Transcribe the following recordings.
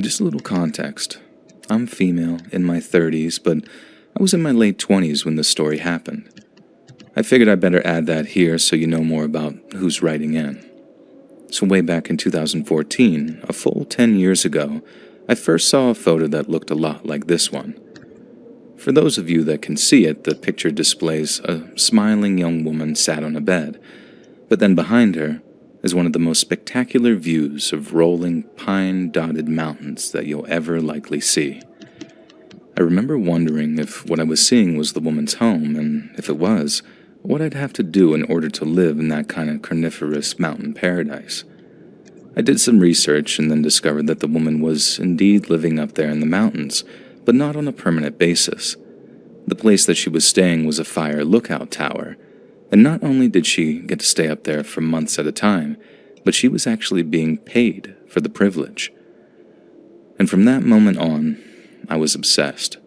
Just a little context. I'm female, in my 30s, but I was in my late 20s when this story happened. I figured I'd better add that here so you know more about who's writing in. So way back in 2014, a full 10 years ago, I first saw a photo that looked a lot like this one. For those of you that can see it, the picture displays a smiling young woman sat on a bed, but then behind her, as one of the most spectacular views of rolling pine-dotted mountains that you'll ever likely see. I remember wondering if what I was seeing was the woman's home, and if it was, what I'd have to do in order to live in that kind of carnivorous mountain paradise. I did some research and then discovered that the woman was indeed living up there in the mountains, but not on a permanent basis. The place that she was staying was a fire lookout tower, and not only did she get to stay up there for months at a time, but she was actually being paid for the privilege. And from that moment on, I was obsessed.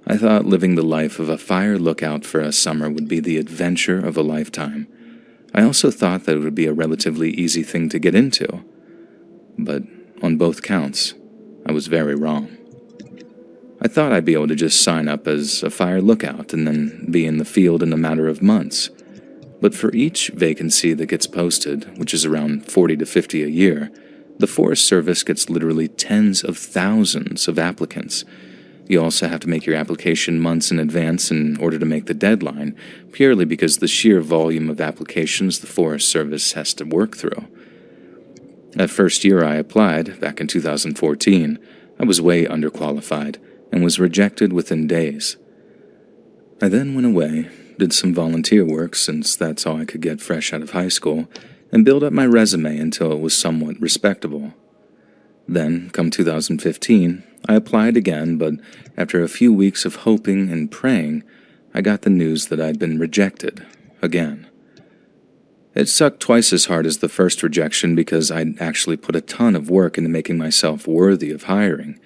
I thought living the life of a fire lookout for a summer would be the adventure of a lifetime. I also thought that it would be a relatively easy thing to get into. But on both counts, I was very wrong. I thought I'd be able to just sign up as a fire lookout and then be in the field in a matter of months. But for each vacancy that gets posted, which is around 40 to 50 a year, the Forest Service gets literally tens of thousands of applicants. You also have to make your application months in advance in order to make the deadline, purely because the sheer volume of applications the Forest Service has to work through. That first year I applied, back in 2014, I was way underqualified and was rejected within days. I then went away, did some volunteer work since that's all I could get fresh out of high school, and built up my resume until it was somewhat respectable. Then, come 2015, I applied again, but after a few weeks of hoping and praying, I got the news that I'd been rejected again. It sucked twice as hard as the first rejection because I'd actually put a ton of work into making myself worthy of hiring.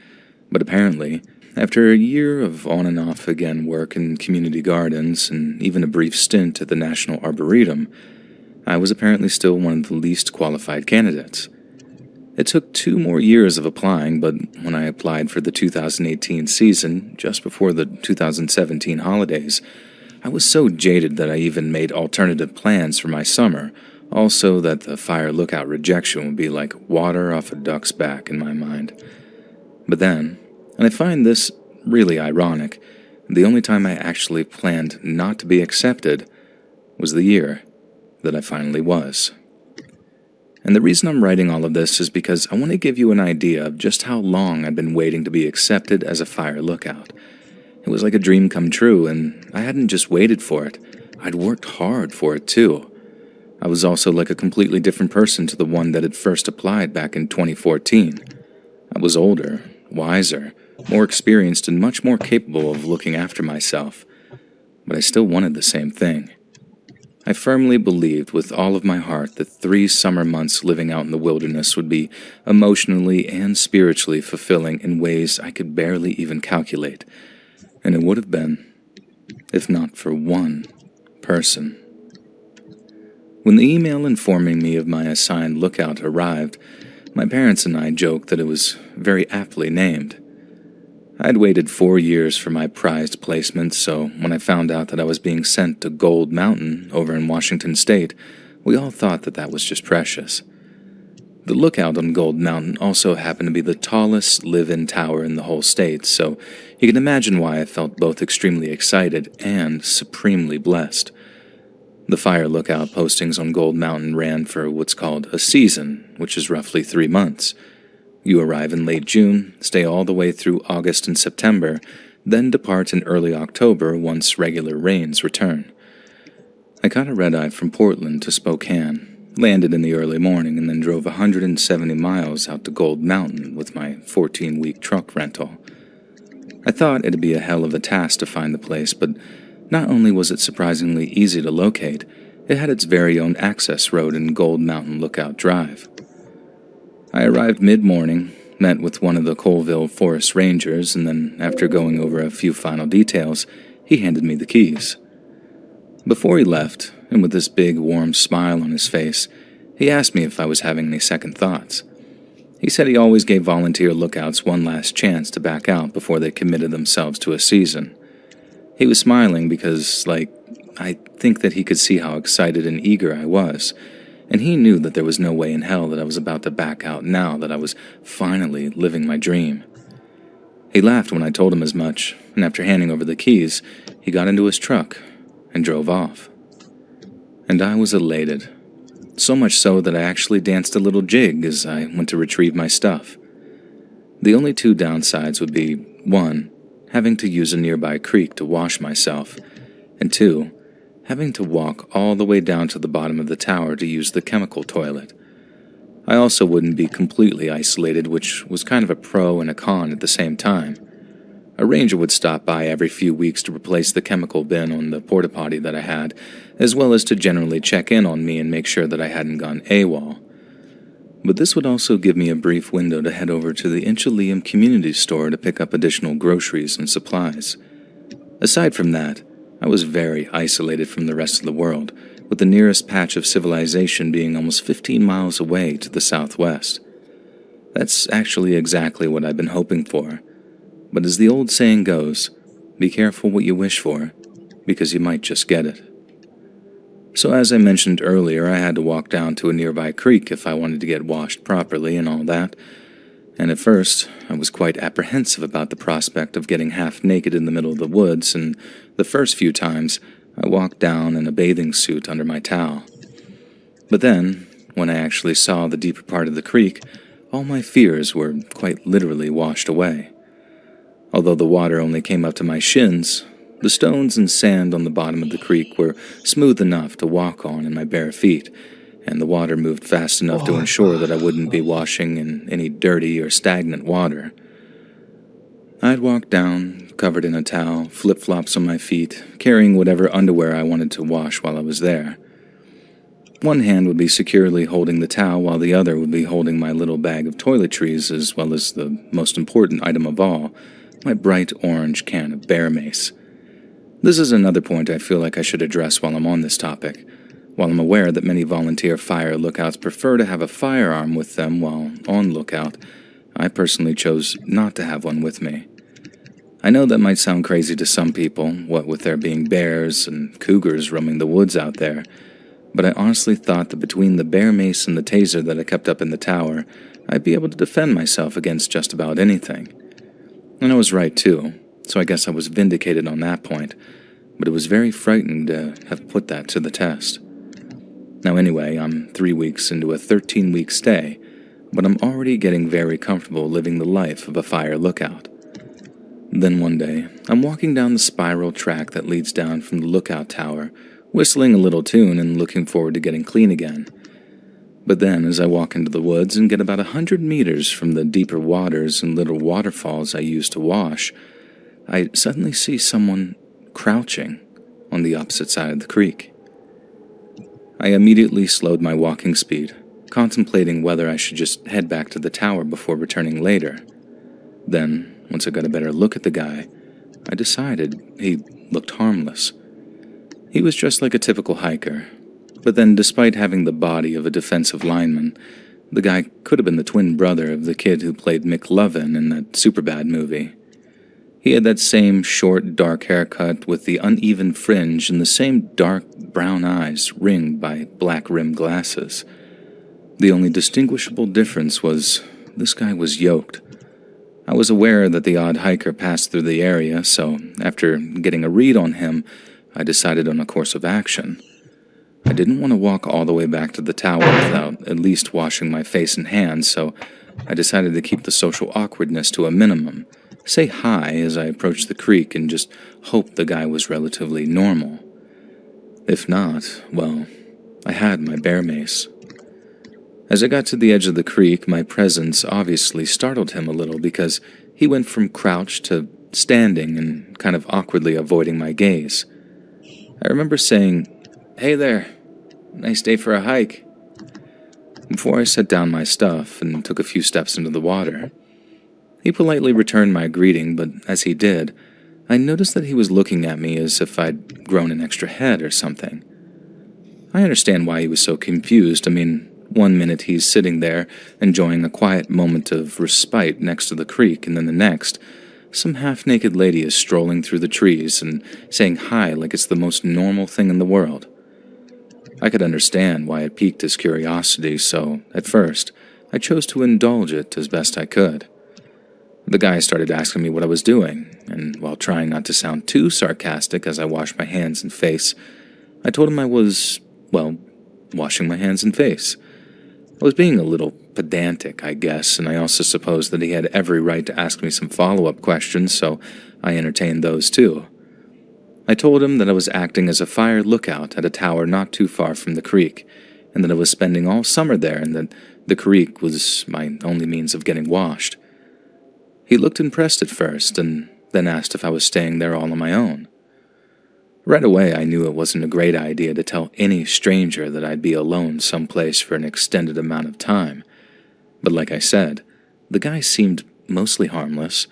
But apparently, after a year of on and off again work in community gardens and even a brief stint at the National Arboretum, I was apparently still one of the least qualified candidates. It took 2 more years of applying, but when I applied for the 2018 season, just before the 2017 holidays, I was so jaded that I even made alternative plans for my summer, also that the fire lookout rejection would be like water off a duck's back in my mind. But then, and I find this really ironic, the only time I actually planned not to be accepted was the year that I finally was. And the reason I'm writing all of this is because I want to give you an idea of just how long I've been waiting to be accepted as a fire lookout. It was like a dream come true, and I hadn't just waited for it, I'd worked hard for it too. I was also like a completely different person to the one that had first applied back in 2014. I was older, wiser, more experienced, and much more capable of looking after myself. But I still wanted the same thing. I firmly believed with all of my heart that 3 summer months living out in the wilderness would be emotionally and spiritually fulfilling in ways I could barely even calculate. And it would have been, if not for one person. When the email informing me of my assigned lookout arrived, my parents and I joked that it was very aptly named. I'd waited 4 years for my prized placement, so when I found out that I was being sent to Gold Mountain over in Washington State, we all thought that that was just precious. The lookout on Gold Mountain also happened to be the tallest live-in tower in the whole state, so you can imagine why I felt both extremely excited and supremely blessed. The fire lookout postings on Gold Mountain ran for what's called a season, which is roughly 3 months. You arrive in late June, stay all the way through August and September, then depart in early October once regular rains return. I caught a red-eye from Portland to Spokane, landed in the early morning, and then drove 170 miles out to Gold Mountain with my 14-week truck rental. I thought it'd be a hell of a task to find the place, but not only was it surprisingly easy to locate, it had its very own access road in Gold Mountain Lookout Drive. I arrived mid-morning, met with one of the Colville Forest Rangers, and then, after going over a few final details, he handed me the keys. Before he left, and with this big, warm smile on his face, he asked me if I was having any second thoughts. He said he always gave volunteer lookouts one last chance to back out before they committed themselves to a season. He was smiling because, I think that he could see how excited and eager I was, and he knew that there was no way in hell that I was about to back out now that I was finally living my dream. He laughed when I told him as much, and after handing over the keys, he got into his truck and drove off. And I was elated. So much so that I actually danced a little jig as I went to retrieve my stuff. The only two downsides would be, 1, having to use a nearby creek to wash myself, and 2, having to walk all the way down to the bottom of the tower to use the chemical toilet. I also wouldn't be completely isolated, which was kind of a pro and a con at the same time. A ranger would stop by every few weeks to replace the chemical bin on the porta potty that I had, as well as to generally check in on me and make sure that I hadn't gone AWOL. But this would also give me a brief window to head over to the Inchelium community store to pick up additional groceries and supplies. Aside from that, I was very isolated from the rest of the world, with the nearest patch of civilization being almost 15 miles away to the southwest. That's actually exactly what I've been hoping for. But as the old saying goes, be careful what you wish for, because you might just get it. So as I mentioned earlier, I had to walk down to a nearby creek if I wanted to get washed properly and all that. And at first, I was quite apprehensive about the prospect of getting half naked in the middle of the woods, and the first few times, I walked down in a bathing suit under my towel. But then, when I actually saw the deeper part of the creek, all my fears were quite literally washed away. Although the water only came up to my shins, the stones and sand on the bottom of the creek were smooth enough to walk on in my bare feet, and the water moved fast enough to ensure that I wouldn't be washing in any dirty or stagnant water. I'd walk down, covered in a towel, flip-flops on my feet, carrying whatever underwear I wanted to wash while I was there. One hand would be securely holding the towel while the other would be holding my little bag of toiletries, as well as the most important item of all, my bright orange can of bear mace. This is another point I feel like I should address while I'm on this topic. While I'm aware that many volunteer fire lookouts prefer to have a firearm with them while on lookout, I personally chose not to have one with me. I know that might sound crazy to some people, what with there being bears and cougars roaming the woods out there, but I honestly thought that between the bear mace and the taser that I kept up in the tower, I'd be able to defend myself against just about anything. And I was right too, so I guess I was vindicated on that point, but it was very frightening to have put that to the test. Now anyway, I'm 3 weeks into a 13-week stay, but I'm already getting very comfortable living the life of a fire lookout. Then one day, I'm walking down the spiral track that leads down from the lookout tower, whistling a little tune and looking forward to getting clean again. But then, as I walk into the woods and get about 100 meters from the deeper waters and little waterfalls I use to wash, I suddenly see someone crouching on the opposite side of the creek. I immediately slowed my walking speed, contemplating whether I should just head back to the tower before returning later. Then, once I got a better look at the guy, I decided he looked harmless. He was dressed like a typical hiker, but then despite having the body of a defensive lineman, the guy could have been the twin brother of the kid who played Mick Lovin in that Superbad movie. He had that same short, dark haircut with the uneven fringe and the same dark brown eyes ringed by black-rimmed glasses. The only distinguishable difference was this guy was yoked. I was aware that the odd hiker passed through the area, so after getting a read on him, I decided on a course of action. I didn't want to walk all the way back to the tower without at least washing my face and hands, so I decided to keep the social awkwardness to a minimum, say hi as I approached the creek, and just hope the guy was relatively normal. If not, well, I had my bear mace. As I got to the edge of the creek, my presence obviously startled him a little because he went from crouched to standing and kind of awkwardly avoiding my gaze. I remember saying, "Hey there, nice day for a hike," before I set down my stuff and took a few steps into the water. He politely returned my greeting, but as he did, I noticed that he was looking at me as if I'd grown an extra head or something. I understand why he was so confused. I mean, one minute he's sitting there, enjoying a quiet moment of respite next to the creek, and then the next, some half-naked lady is strolling through the trees and saying hi like it's the most normal thing in the world. I could understand why it piqued his curiosity, so, at first, I chose to indulge it as best I could. The guy started asking me what I was doing, and while trying not to sound too sarcastic as I washed my hands and face, I told him I was, well, washing my hands and face. I was being a little pedantic, I guess, and I also supposed that he had every right to ask me some follow-up questions, so I entertained those too. I told him that I was acting as a fire lookout at a tower not too far from the creek, and that I was spending all summer there, and that the creek was my only means of getting washed. He looked impressed at first, and then asked if I was staying there all on my own. Right away, I knew it wasn't a great idea to tell any stranger that I'd be alone someplace for an extended amount of time. But like I said, the guy seemed mostly harmless,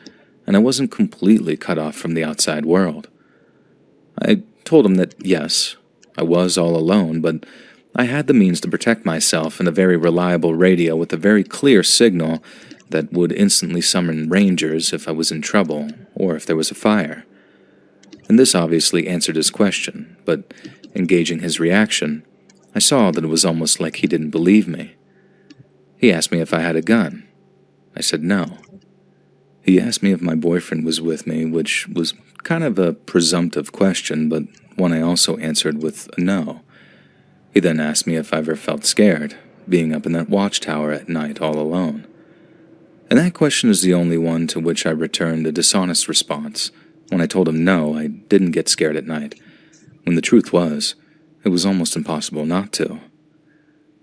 and I wasn't completely cut off from the outside world. I told him that, yes, I was all alone, but I had the means to protect myself and a very reliable radio with a very clear signal that would instantly summon rangers if I was in trouble or if there was a fire. And this obviously answered his question, but engaging his reaction, I saw that it was almost like he didn't believe me. He asked me if I had a gun. I said no. He asked me if my boyfriend was with me, which was kind of a presumptive question, but one I also answered with a no. He then asked me if I ever felt scared, being up in that watchtower at night all alone. And that question is the only one to which I returned a dishonest response. When I told him no, I didn't get scared at night, when the truth was, it was almost impossible not to.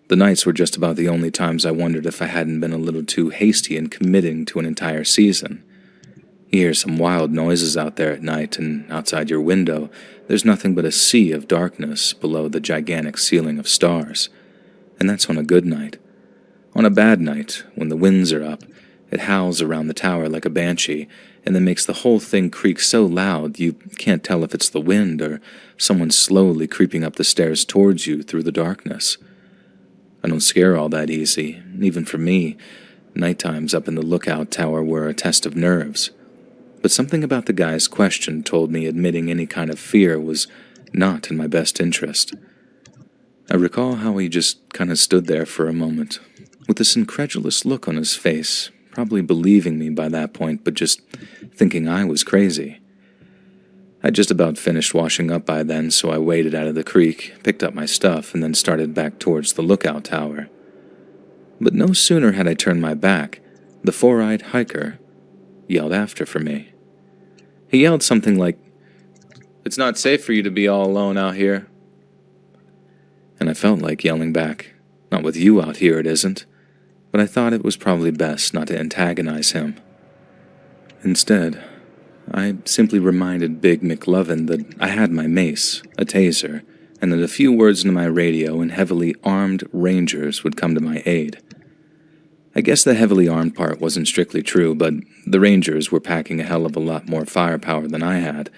The nights were just about the only times I wondered if I hadn't been a little too hasty in committing to an entire season. You hear some wild noises out there at night, and outside your window, there's nothing but a sea of darkness below the gigantic ceiling of stars. And that's on a good night. On a bad night, when the winds are up, it howls around the tower like a banshee, and then makes the whole thing creak so loud you can't tell if it's the wind or someone slowly creeping up the stairs towards you through the darkness. I don't scare all that easy. Even for me, night times up in the lookout tower were a test of nerves. But something about the guy's question told me admitting any kind of fear was not in my best interest. I recall how he just kind of stood there for a moment, with this incredulous look on his face, probably believing me by that point, but just thinking I was crazy. I'd just about finished washing up by then, so I waded out of the creek, picked up my stuff, and then started back towards the lookout tower. But no sooner had I turned my back, the four-eyed hiker yelled after for me. He yelled something like, "It's not safe for you to be all alone out here." And I felt like yelling back, "Not with you out here, it isn't." But I thought it was probably best not to antagonize him. Instead, I simply reminded Big McLovin that I had my mace, a taser, and that a few words into my radio and heavily armed rangers would come to my aid. I guess the heavily armed part wasn't strictly true, but the rangers were packing a hell of a lot more firepower than I had,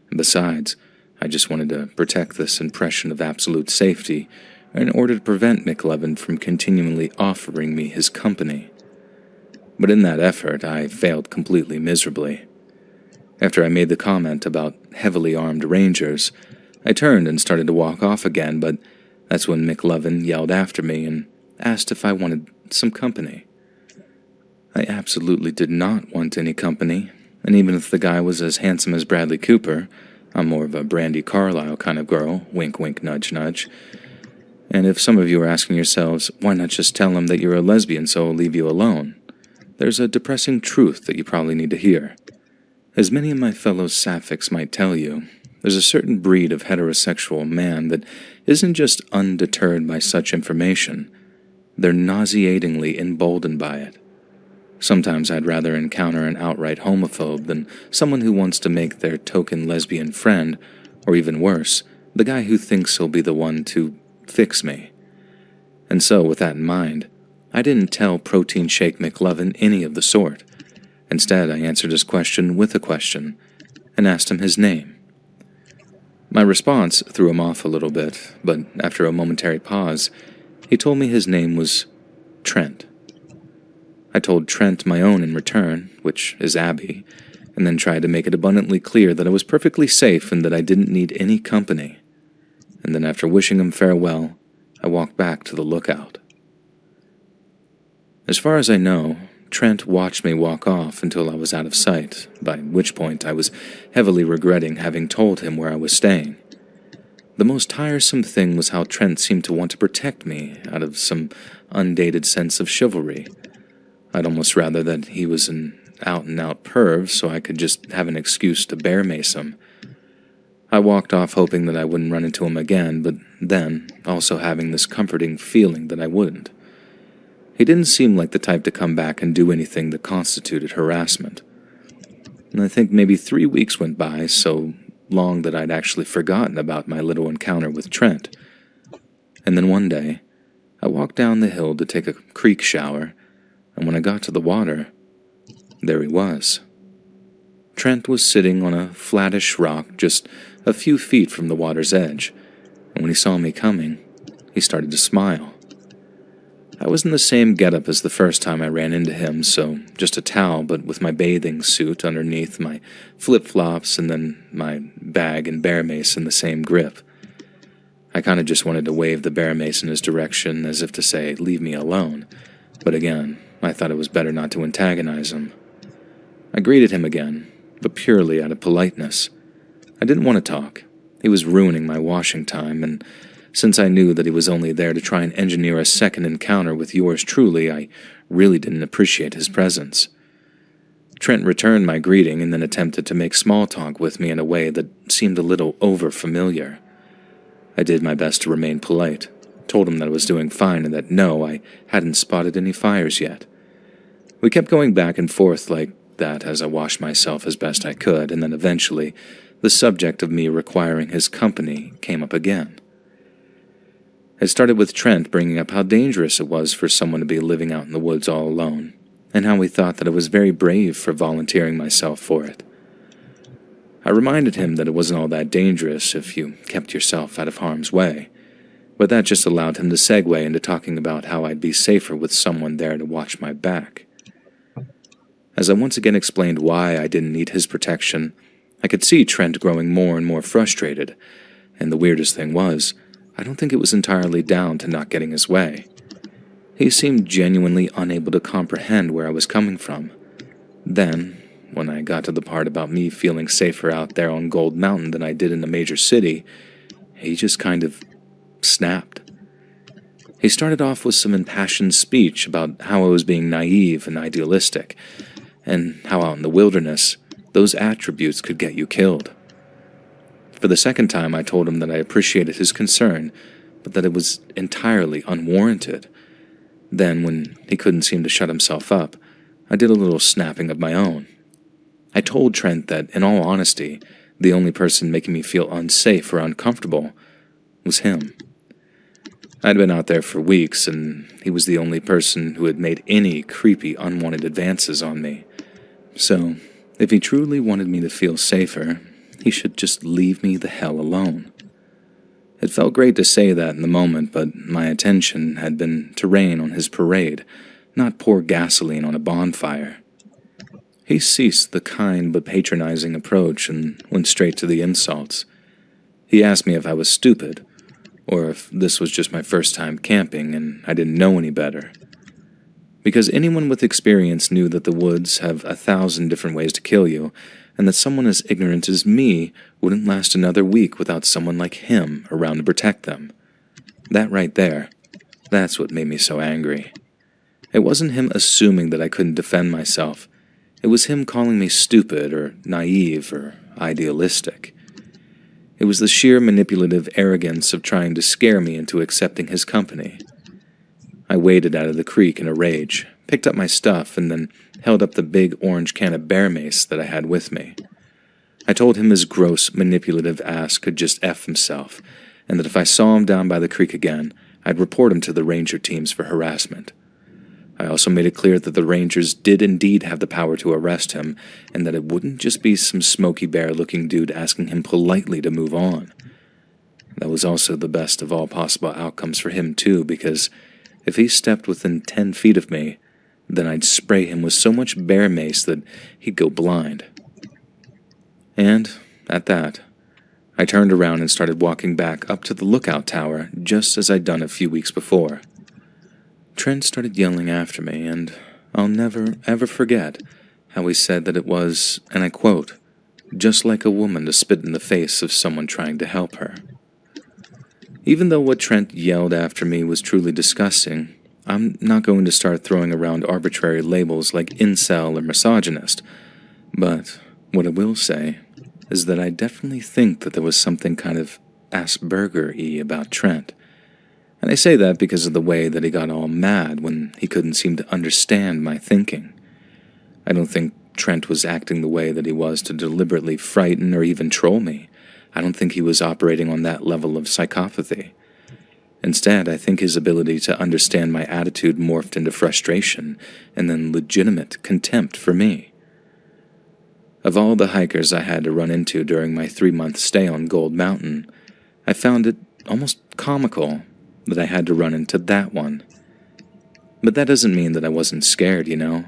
and besides, I just wanted to protect this impression of absolute safety in order to prevent McLovin from continually offering me his company. But in that effort, I failed completely miserably. After I made the comment about heavily armed rangers, I turned and started to walk off again, but that's when McLovin yelled after me and asked if I wanted some company. I absolutely did not want any company, and even if the guy was as handsome as Bradley Cooper, I'm more of a Brandi Carlile kind of girl, wink wink nudge nudge. And if some of you are asking yourselves, why not just tell him that you're a lesbian so he'll leave you alone? There's a depressing truth that you probably need to hear. As many of my fellow sapphics might tell you, there's a certain breed of heterosexual man that isn't just undeterred by such information. They're nauseatingly emboldened by it. Sometimes I'd rather encounter an outright homophobe than someone who wants to make their token lesbian friend, or even worse, the guy who thinks he'll be the one to fix me. And so, with that in mind, I didn't tell Protein Shake McLovin any of the sort. Instead, I answered his question with a question, and asked him his name. My response threw him off a little bit, but after a momentary pause, he told me his name was Trent. I told Trent my own in return, which is Abby, and then tried to make it abundantly clear that I was perfectly safe and that I didn't need any company. And then after wishing him farewell, I walked back to the lookout. As far as I know, Trent watched me walk off until I was out of sight, by which point I was heavily regretting having told him where I was staying. The most tiresome thing was how Trent seemed to want to protect me out of some undated sense of chivalry. I'd almost rather that he was an out-and-out perv so I could just have an excuse to bear mace him. I walked off hoping that I wouldn't run into him again, but then also having this comforting feeling that I wouldn't. He didn't seem like the type to come back and do anything that constituted harassment. And I think maybe 3 weeks went by, so long that I'd actually forgotten about my little encounter with Trent. And then one day, I walked down the hill to take a creek shower, and when I got to the water, there he was. Trent was sitting on a flattish rock just a few feet from the water's edge, and when he saw me coming, he started to smile. I was in the same getup as the first time I ran into him, so just a towel, but with my bathing suit underneath, my flip-flops, and then my bag and bear mace in the same grip. I kind of just wanted to wave the bear mace in his direction as if to say, leave me alone, but again, I thought it was better not to antagonize him. I greeted him again, but purely out of politeness. I didn't want to talk. He was ruining my washing time, and since I knew that he was only there to try and engineer a second encounter with yours truly, I really didn't appreciate his presence. Trent returned my greeting and then attempted to make small talk with me in a way that seemed a little over-familiar. I did my best to remain polite, told him that I was doing fine and that no, I hadn't spotted any fires yet. We kept going back and forth like that as I washed myself as best I could, and then eventually the subject of me requiring his company came up again. It started with Trent bringing up how dangerous it was for someone to be living out in the woods all alone, and how he thought that I was very brave for volunteering myself for it. I reminded him that it wasn't all that dangerous if you kept yourself out of harm's way, but that just allowed him to segue into talking about how I'd be safer with someone there to watch my back. As I once again explained why I didn't need his protection, I could see Trent growing more and more frustrated, and the weirdest thing was, I don't think it was entirely down to not getting his way. He seemed genuinely unable to comprehend where I was coming from. Then, when I got to the part about me feeling safer out there on Gold Mountain than I did in a major city, he just kind of snapped. He started off with some impassioned speech about how I was being naive and idealistic, and how out in the wilderness, those attributes could get you killed. For the second time, I told him that I appreciated his concern, but that it was entirely unwarranted. Then, when he couldn't seem to shut himself up, I did a little snapping of my own. I told Trent that, in all honesty, the only person making me feel unsafe or uncomfortable was him. I'd been out there for weeks, and he was the only person who had made any creepy, unwanted advances on me. So, if he truly wanted me to feel safer, he should just leave me the hell alone. It felt great to say that in the moment, but my attention had been to rain on his parade, not pour gasoline on a bonfire. He ceased the kind but patronizing approach and went straight to the insults. He asked me if I was stupid, or if this was just my first time camping and I didn't know any better. Because anyone with experience knew that the woods have 1,000 different ways to kill you, and that someone as ignorant as me wouldn't last another week without someone like him around to protect them. That right there, that's what made me so angry. It wasn't him assuming that I couldn't defend myself. It was him calling me stupid or naive or idealistic. It was the sheer manipulative arrogance of trying to scare me into accepting his company. I waded out of the creek in a rage, picked up my stuff, and then held up the big orange can of bear mace that I had with me. I told him his gross, manipulative ass could just F himself, and that if I saw him down by the creek again, I'd report him to the ranger teams for harassment. I also made it clear that the rangers did indeed have the power to arrest him, and that it wouldn't just be some Smokey Bear-looking dude asking him politely to move on. That was also the best of all possible outcomes for him, too, because if he stepped within 10 feet of me, then I'd spray him with so much bear mace that he'd go blind. And, at that, I turned around and started walking back up to the lookout tower just as I'd done a few weeks before. Trent started yelling after me, and I'll never, ever forget how he said that it was, and I quote, just like a woman to spit in the face of someone trying to help her. Even though what Trent yelled after me was truly disgusting, I'm not going to start throwing around arbitrary labels like incel or misogynist. But what I will say is that I definitely think that there was something kind of Asperger-y about Trent. And I say that because of the way that he got all mad when he couldn't seem to understand my thinking. I don't think Trent was acting the way that he was to deliberately frighten or even troll me. I don't think he was operating on that level of psychopathy. Instead, I think his ability to understand my attitude morphed into frustration and then legitimate contempt for me. Of all the hikers I had to run into during my 3-month stay on Gold Mountain, I found it almost comical that I had to run into that one. But that doesn't mean that I wasn't scared, you know?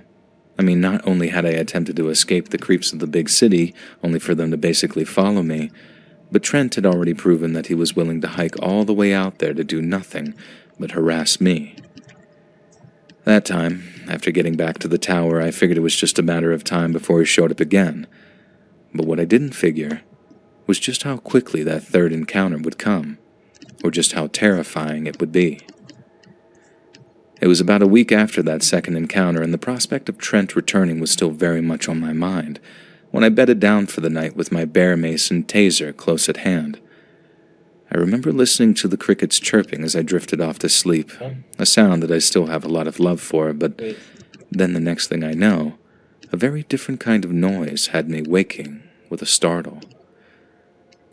I mean, not only had I attempted to escape the creeps of the big city, only for them to basically follow me, but Trent had already proven that he was willing to hike all the way out there to do nothing but harass me. That time, after getting back to the tower, I figured it was just a matter of time before he showed up again. But what I didn't figure was just how quickly that third encounter would come, or just how terrifying it would be. It was about a week after that second encounter, and the prospect of Trent returning was still very much on my mind, when I bedded down for the night with my Bear Mason taser close at hand. I remember listening to the crickets chirping as I drifted off to sleep, a sound that I still have a lot of love for, but then the next thing I know, a very different kind of noise had me waking with a startle.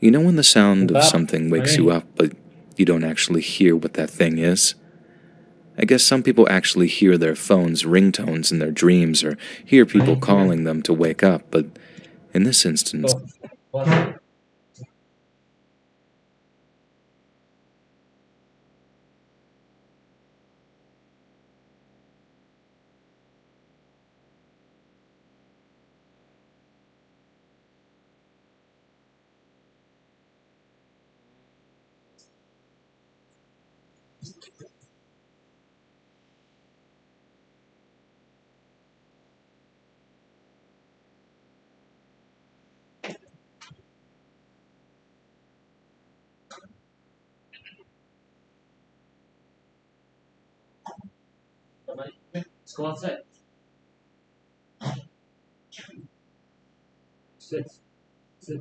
You know when the sound of something wakes you up, but you don't actually hear what that thing is? I guess some people actually hear their phone's ringtones in their dreams or hear people calling them to wake up, but in this instance, Let's go outside. Sit. Sit.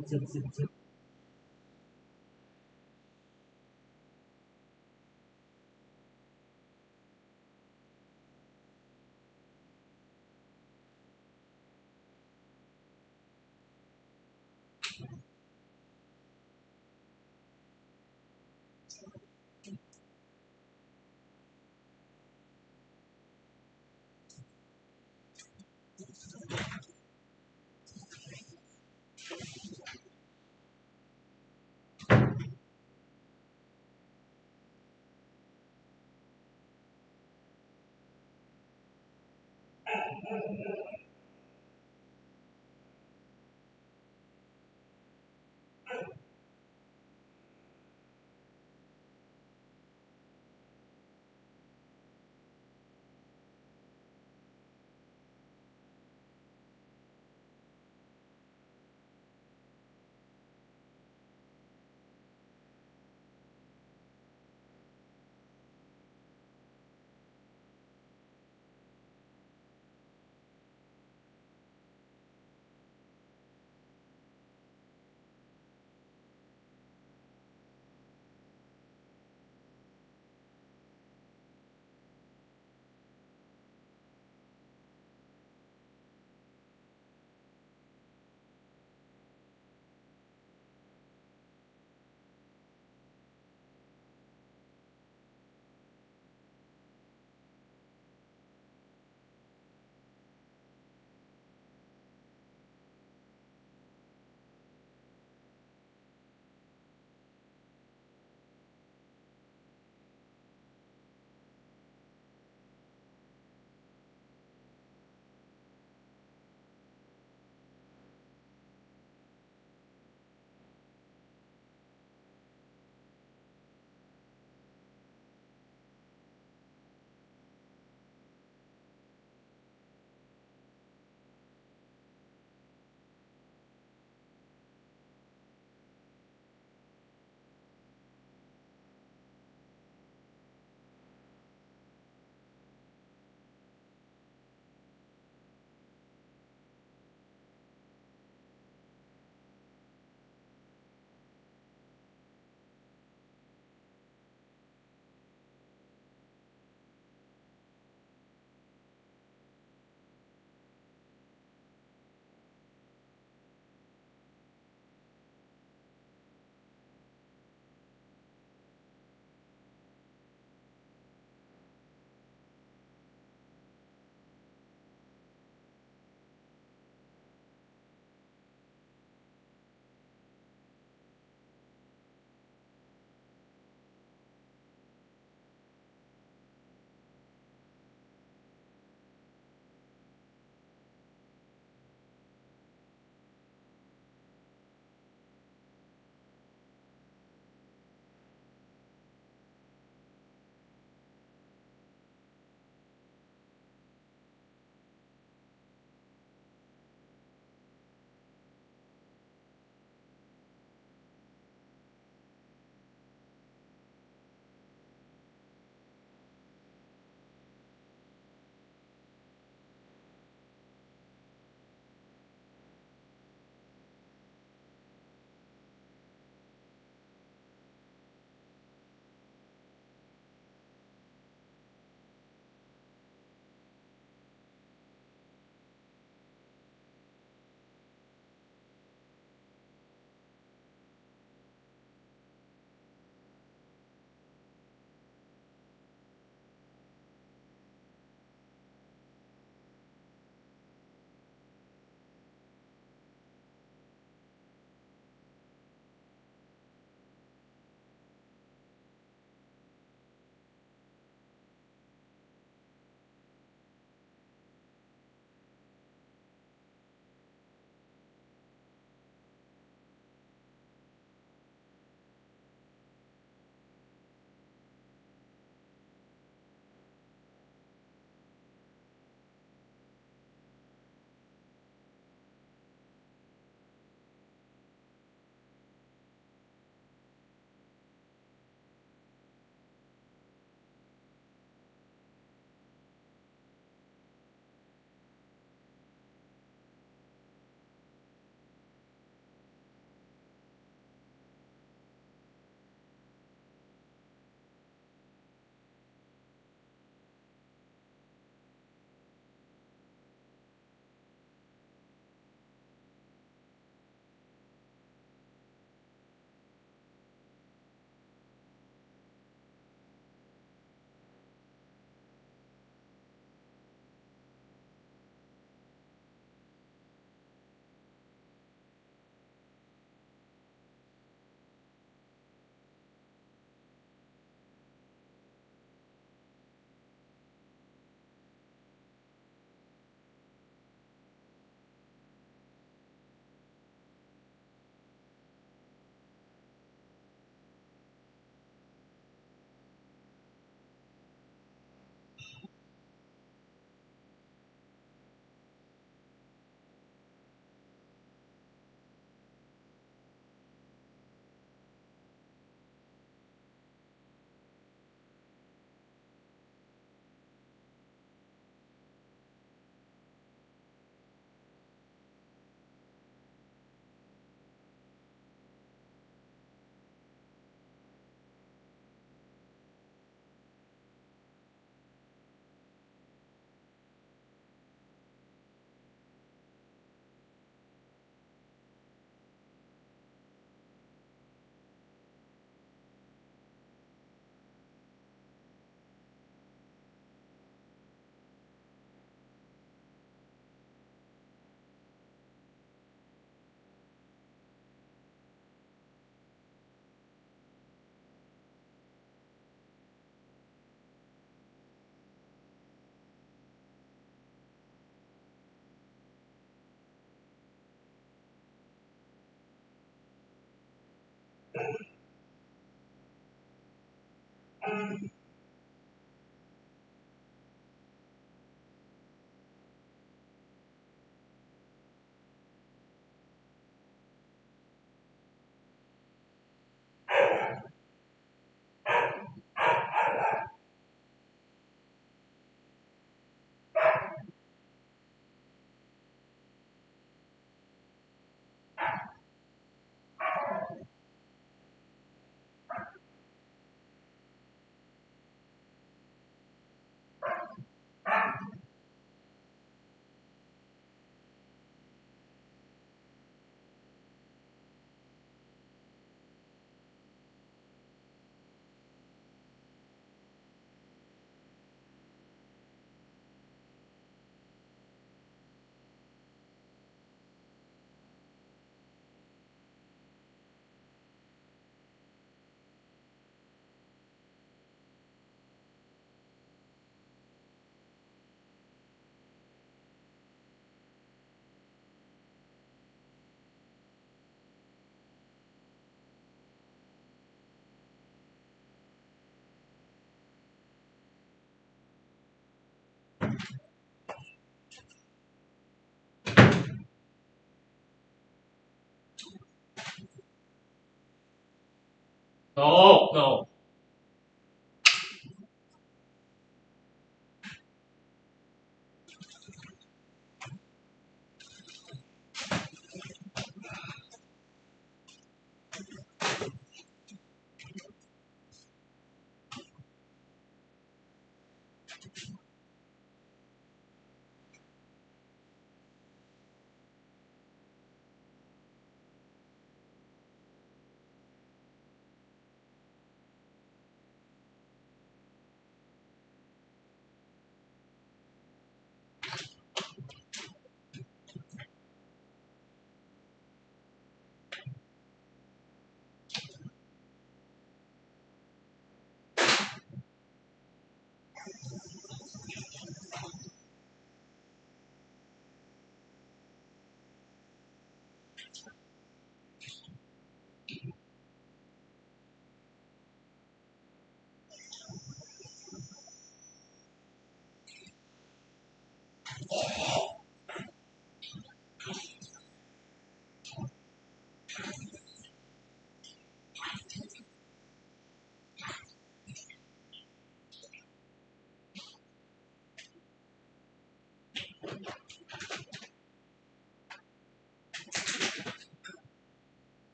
No, no.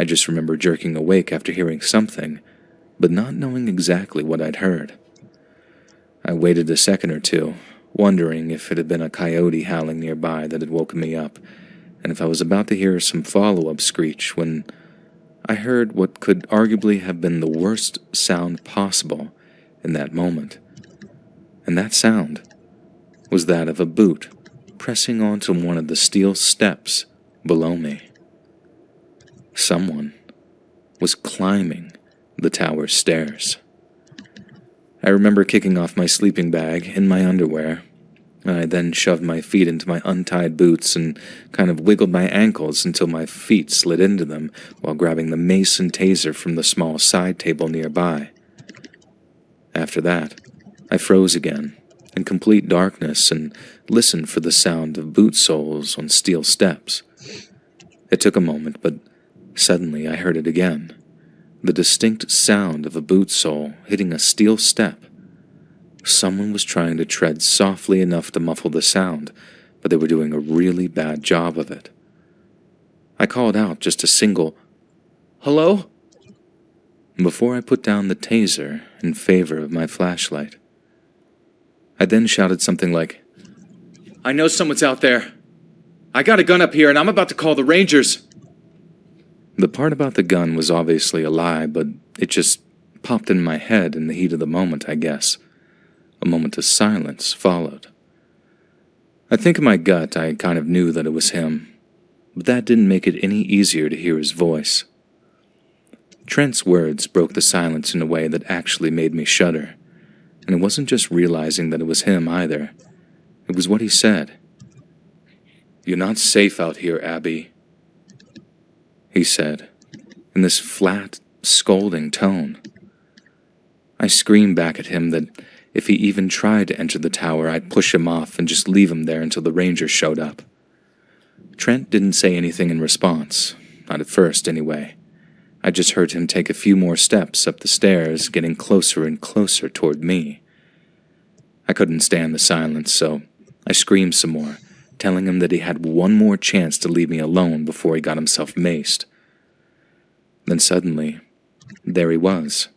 I just remember jerking awake after hearing something, but not knowing exactly what I'd heard. I waited a second or two, wondering if it had been a coyote howling nearby that had woken me up, and if I was about to hear some follow-up screech when I heard what could arguably have been the worst sound possible in that moment. And that sound was that of a boot pressing onto one of the steel steps below me. Someone was climbing the tower's stairs. I remember kicking off my sleeping bag in my underwear I then shoved my feet into my untied boots and kind of wiggled my ankles until my feet slid into them while grabbing the mace and taser from the small side table nearby. After that, I froze again, in complete darkness, and listened for the sound of boot soles on steel steps. It took a moment, but suddenly I heard it again. The distinct sound of a boot sole hitting a steel step. Someone was trying to tread softly enough to muffle the sound, but they were doing a really bad job of it. I called out just a single, "Hello?" before I put down the taser in favor of my flashlight. I then shouted something like, "I know someone's out there. I got a gun up here and I'm about to call the Rangers." The part about the gun was obviously a lie, but it just popped in my head in the heat of the moment, I guess. A moment of silence followed. I think in my gut I kind of knew that it was him, but that didn't make it any easier to hear his voice. Trent's words broke the silence in a way that actually made me shudder, and it wasn't just realizing that it was him either. It was what he said. "You're not safe out here, Abby," he said, in this flat, scolding tone. I screamed back at him that if he even tried to enter the tower, I'd push him off and just leave him there until the Rangers showed up. Trent didn't say anything in response, not at first anyway. I just heard him take a few more steps up the stairs, getting closer and closer toward me. I couldn't stand the silence, so I screamed some more, telling him that he had one more chance to leave me alone before he got himself maced. Then suddenly, there he was.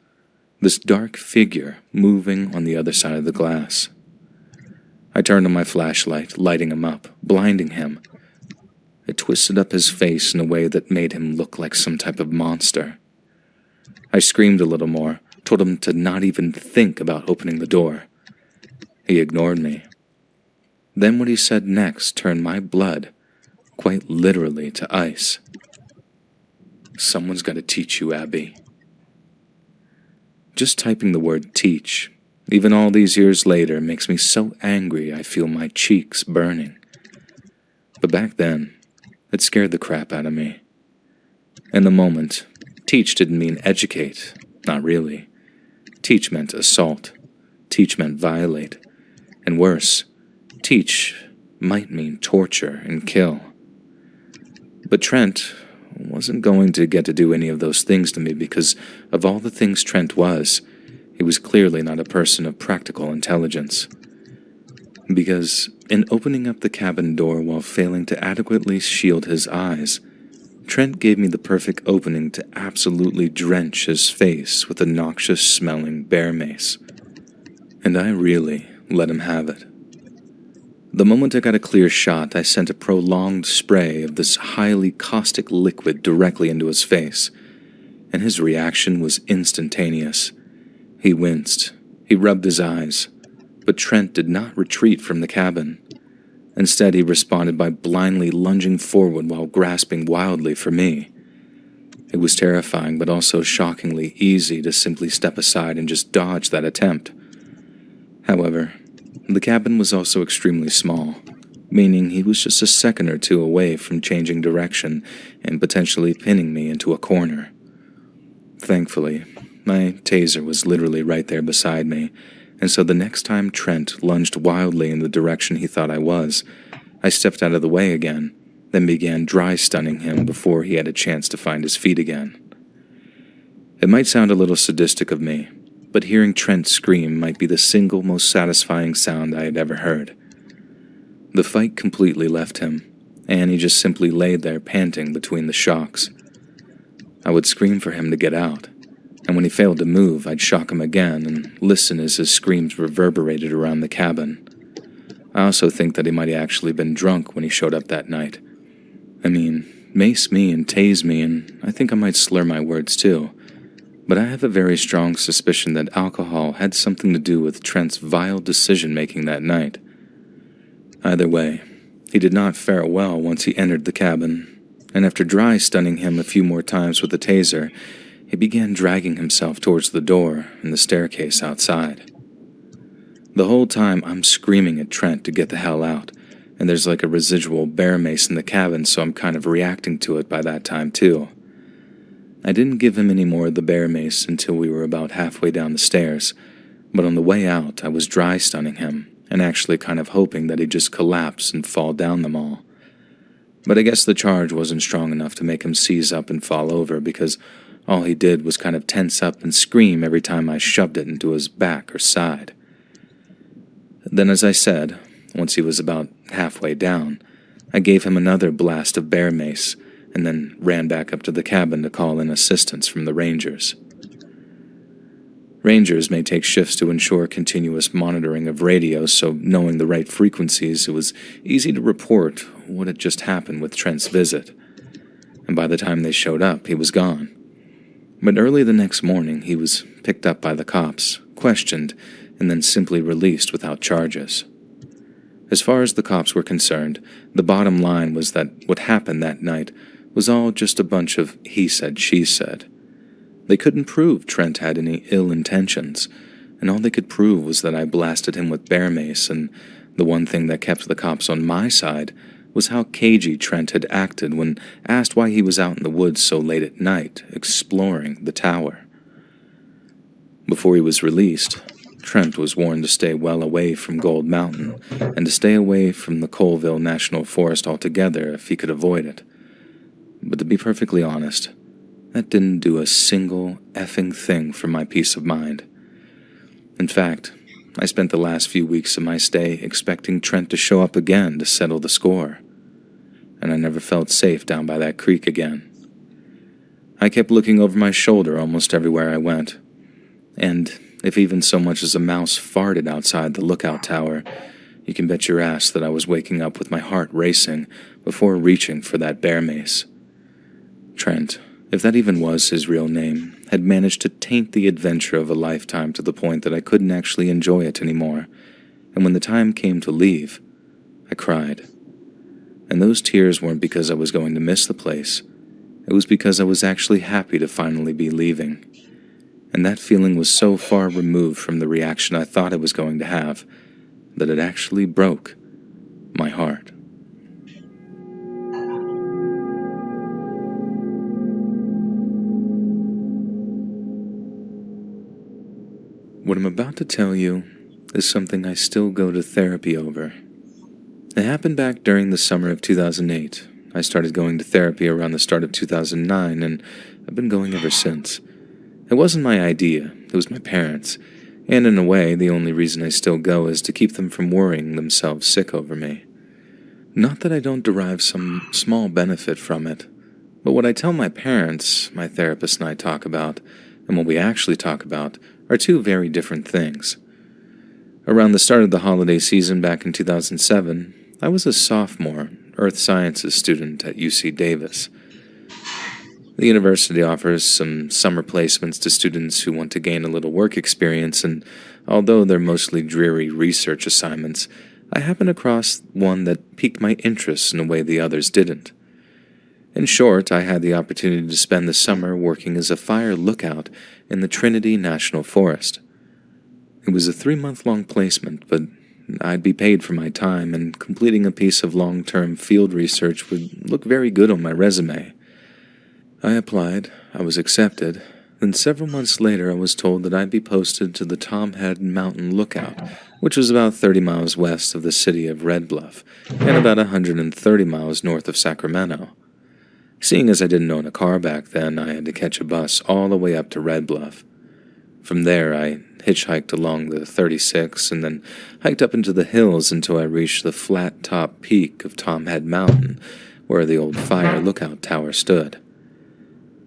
This dark figure moving on the other side of the glass. I turned on my flashlight, lighting him up, blinding him. It twisted up his face in a way that made him look like some type of monster. I screamed a little more, told him to not even think about opening the door. He ignored me. Then what he said next turned my blood, quite literally, to ice. "Someone's got to teach you, Abby." Just typing the word teach, even all these years later, makes me so angry I feel my cheeks burning. But back then, it scared the crap out of me. In the moment, teach didn't mean educate, not really. Teach meant assault. Teach meant violate. And worse, teach might mean torture and kill. But Trent wasn't going to get to do any of those things to me because of all the things Trent was, he was clearly not a person of practical intelligence. Because in opening up the cabin door while failing to adequately shield his eyes, Trent gave me the perfect opening to absolutely drench his face with a noxious-smelling bear mace. And I really let him have it. The moment I got a clear shot, I sent a prolonged spray of this highly caustic liquid directly into his face, and his reaction was instantaneous. He winced. He rubbed his eyes. But Trent did not retreat from the cabin. Instead, he responded by blindly lunging forward while grasping wildly for me. It was terrifying, but also shockingly easy to simply step aside and just dodge that attempt. However, the cabin was also extremely small, meaning he was just a second or two away from changing direction and potentially pinning me into a corner. Thankfully, my taser was literally right there beside me, and so the next time Trent lunged wildly in the direction he thought I was, I stepped out of the way again, then began dry stunning him before he had a chance to find his feet again. It might sound a little sadistic of me, but hearing Trent scream might be the single most satisfying sound I had ever heard. The fight completely left him, and he just simply lay there panting between the shocks. I would scream for him to get out, and when he failed to move, I'd shock him again and listen as his screams reverberated around the cabin. I also think that he might have actually been drunk when he showed up that night. I mean, mace me and tase me, and I think I might slur my words too. But I have a very strong suspicion that alcohol had something to do with Trent's vile decision-making that night. Either way, he did not fare well once he entered the cabin, and after dry stunning him a few more times with the taser, he began dragging himself towards the door and the staircase outside. The whole time, I'm screaming at Trent to get the hell out, and there's like a residual bear mace in the cabin, so I'm kind of reacting to it by that time, too. I didn't give him any more of the bear mace until we were about halfway down the stairs, but on the way out, I was dry stunning him, and actually kind of hoping that he'd just collapse and fall down them all. But I guess the charge wasn't strong enough to make him seize up and fall over, because all he did was kind of tense up and scream every time I shoved it into his back or side. Then, as I said, once he was about halfway down, I gave him another blast of bear mace, and then ran back up to the cabin to call in assistance from the Rangers. Rangers may take shifts to ensure continuous monitoring of radio, so knowing the right frequencies, it was easy to report what had just happened with Trent's visit. And by the time they showed up, he was gone. But early the next morning, he was picked up by the cops, questioned, and then simply released without charges. As far as the cops were concerned, the bottom line was that what happened that night was all just a bunch of he said, she said. They couldn't prove Trent had any ill intentions, and all they could prove was that I blasted him with bear mace, and the one thing that kept the cops on my side was how cagey Trent had acted when asked why he was out in the woods so late at night, exploring the tower. Before he was released, Trent was warned to stay well away from Gold Mountain, and to stay away from the Colville National Forest altogether if he could avoid it. But to be perfectly honest, that didn't do a single effing thing for my peace of mind. In fact, I spent the last few weeks of my stay expecting Trent to show up again to settle the score, and I never felt safe down by that creek again. I kept looking over my shoulder almost everywhere I went, and if even so much as a mouse farted outside the lookout tower, you can bet your ass that I was waking up with my heart racing before reaching for that bear mace. Trent, if that even was his real name, had managed to taint the adventure of a lifetime to the point that I couldn't actually enjoy it anymore, and when the time came to leave, I cried. And those tears weren't because I was going to miss the place. It was because I was actually happy to finally be leaving. And that feeling was so far removed from the reaction I thought I was going to have that it actually broke my heart. What I'm about to tell you is something I still go to therapy over. It happened back during the summer of 2008. I started going to therapy around the start of 2009, and I've been going ever since. It wasn't my idea, it was my parents', and in a way, the only reason I still go is to keep them from worrying themselves sick over me. Not that I don't derive some small benefit from it, but what I tell my parents, my therapist and I talk about, and what we actually talk about, are two very different things. Around the start of the holiday season back in 2007, I was a sophomore Earth Sciences student at UC Davis. The university offers some summer placements to students who want to gain a little work experience, and although they're mostly dreary research assignments, I happened across one that piqued my interest in a way the others didn't. In short, I had the opportunity to spend the summer working as a fire lookout in the Trinity National Forest. It was a 3-month-long placement, but I'd be paid for my time, and completing a piece of long-term field research would look very good on my resume. I applied, I was accepted, then several months later I was told that I'd be posted to the Tom Head Mountain Lookout, which was about 30 miles west of the city of Red Bluff, and about 130 miles north of Sacramento. Seeing as I didn't own a car back then, I had to catch a bus all the way up to Red Bluff. From there, I hitchhiked along the 36 and then hiked up into the hills until I reached the flat-top peak of Tom Head Mountain, where the old fire lookout tower stood.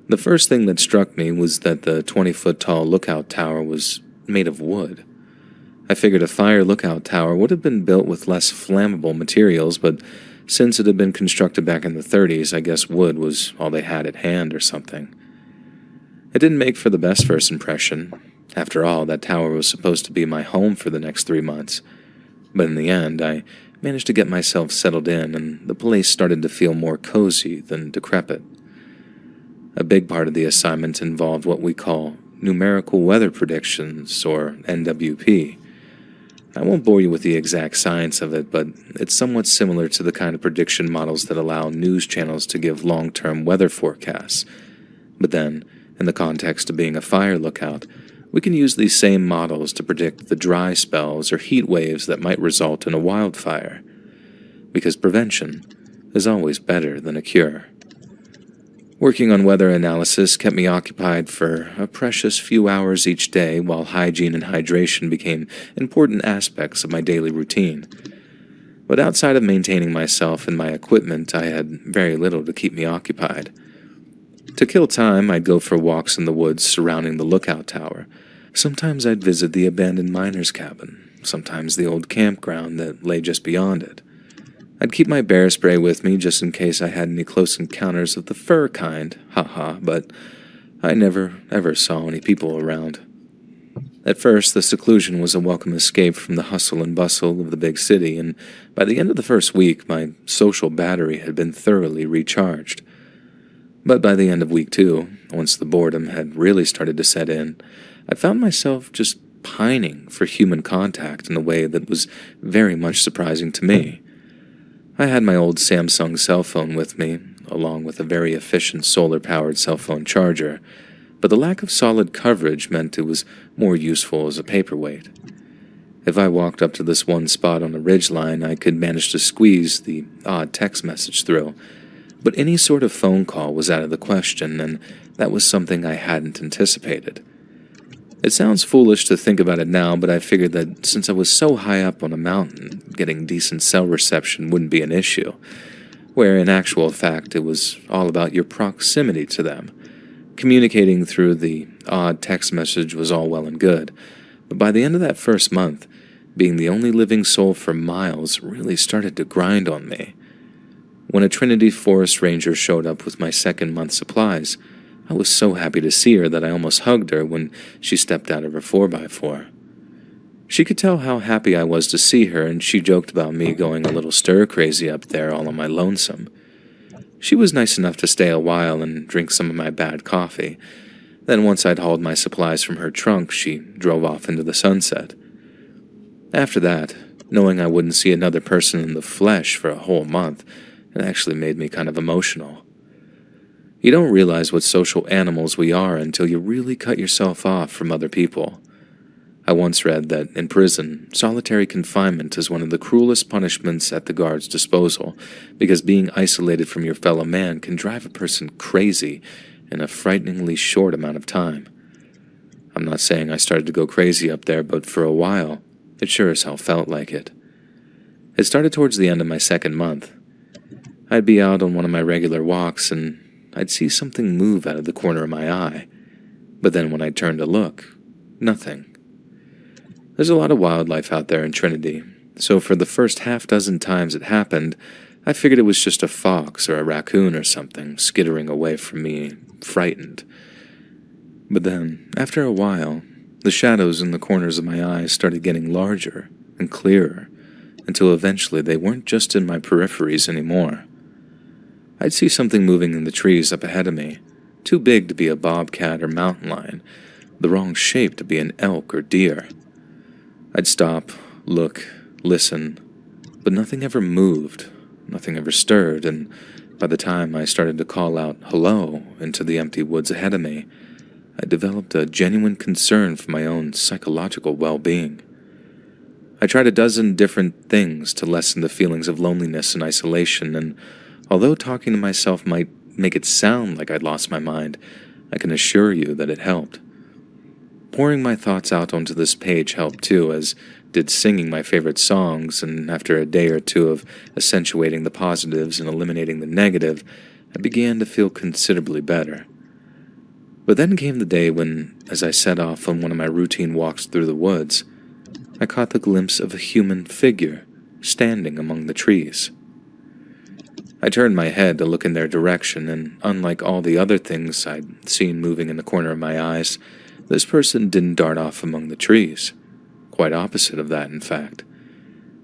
The first thing that struck me was that the 20-foot-tall lookout tower was made of wood. I figured a fire lookout tower would have been built with less flammable materials, but since it had been constructed back in the 30s, I guess wood was all they had at hand or something. It didn't make for the best first impression. After all, that tower was supposed to be my home for the next 3 months. But in the end, I managed to get myself settled in, and the place started to feel more cozy than decrepit. A big part of the assignment involved what we call numerical weather predictions, or NWP. I won't bore you with the exact science of it, but it's somewhat similar to the kind of prediction models that allow news channels to give long-term weather forecasts. But then, in the context of being a fire lookout, we can use these same models to predict the dry spells or heat waves that might result in a wildfire. Because prevention is always better than a cure. Working on weather analysis kept me occupied for a precious few hours each day while hygiene and hydration became important aspects of my daily routine. But outside of maintaining myself and my equipment, I had very little to keep me occupied. To kill time, I'd go for walks in the woods surrounding the lookout tower. Sometimes I'd visit the abandoned miner's cabin, sometimes the old campground that lay just beyond it. I'd keep my bear spray with me just in case I had any close encounters of the fur kind, but I never, ever saw any people around. At first, the seclusion was a welcome escape from the hustle and bustle of the big city, and by the end of the first week, my social battery had been thoroughly recharged. But by the end of week 2, once the boredom had really started to set in, I found myself just pining for human contact in a way that was very much surprising to me. I had my old Samsung cell phone with me, along with a very efficient solar-powered cell phone charger, but the lack of solid coverage meant it was more useful as a paperweight. If I walked up to this one spot on a ridgeline, I could manage to squeeze the odd text message through, but any sort of phone call was out of the question, and that was something I hadn't anticipated. It sounds foolish to think about it now, but I figured that since I was so high up on a mountain, getting decent cell reception wouldn't be an issue, where in actual fact it was all about your proximity to them. Communicating through the odd text message was all well and good, but by the end of that first month, being the only living soul for miles really started to grind on me. When a Trinity Forest Ranger showed up with my second month's supplies, I was so happy to see her that I almost hugged her when she stepped out of her 4x4. She could tell how happy I was to see her, and she joked about me going a little stir-crazy up there all on my lonesome. She was nice enough to stay a while and drink some of my bad coffee. Then once I'd hauled my supplies from her trunk, she drove off into the sunset. After that, knowing I wouldn't see another person in the flesh for a whole month, it actually made me kind of emotional. You don't realize what social animals we are until you really cut yourself off from other people. I once read that in prison, solitary confinement is one of the cruelest punishments at the guard's disposal, because being isolated from your fellow man can drive a person crazy in a frighteningly short amount of time. I'm not saying I started to go crazy up there, but for a while, it sure as hell felt like it. It started towards the end of my second month. I'd be out on one of my regular walks, and I'd see something move out of the corner of my eye. But then when I'd turn to look, nothing. There's a lot of wildlife out there in Trinity, so for the first half-dozen times it happened, I figured it was just a fox or a raccoon or something skittering away from me, frightened. But then, after a while, the shadows in the corners of my eyes started getting larger and clearer, until eventually they weren't just in my peripheries anymore. I'd see something moving in the trees up ahead of me, too big to be a bobcat or mountain lion, the wrong shape to be an elk or deer. I'd stop, look, listen, but nothing ever moved, nothing ever stirred, and by the time I started to call out hello into the empty woods ahead of me, I developed a genuine concern for my own psychological well-being. I tried a dozen different things to lessen the feelings of loneliness and isolation, and although talking to myself might make it sound like I'd lost my mind, I can assure you that it helped. Pouring my thoughts out onto this page helped too, as did singing my favorite songs, and after a day or two of accentuating the positives and eliminating the negative, I began to feel considerably better. But then came the day when, as I set off on one of my routine walks through the woods, I caught the glimpse of a human figure standing among the trees. I turned my head to look in their direction, and unlike all the other things I'd seen moving in the corner of my eyes, this person didn't dart off among the trees. Quite opposite of that, in fact.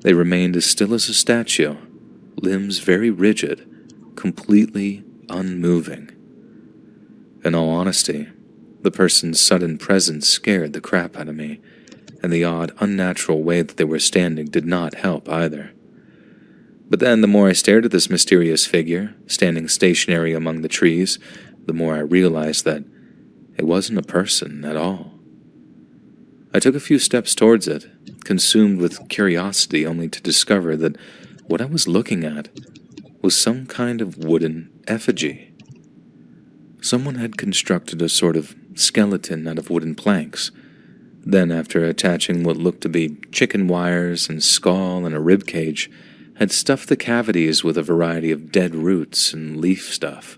They remained as still as a statue, limbs very rigid, completely unmoving. In all honesty, the person's sudden presence scared the crap out of me, and the odd, unnatural way that they were standing did not help either. But then, the more I stared at this mysterious figure, standing stationary among the trees, the more I realized that it wasn't a person at all. I took a few steps towards it, consumed with curiosity, only to discover that what I was looking at was some kind of wooden effigy. Someone had constructed a sort of skeleton out of wooden planks. Then, after attaching what looked to be chicken wires and skull and a rib cage, had stuffed the cavities with a variety of dead roots and leaf stuff.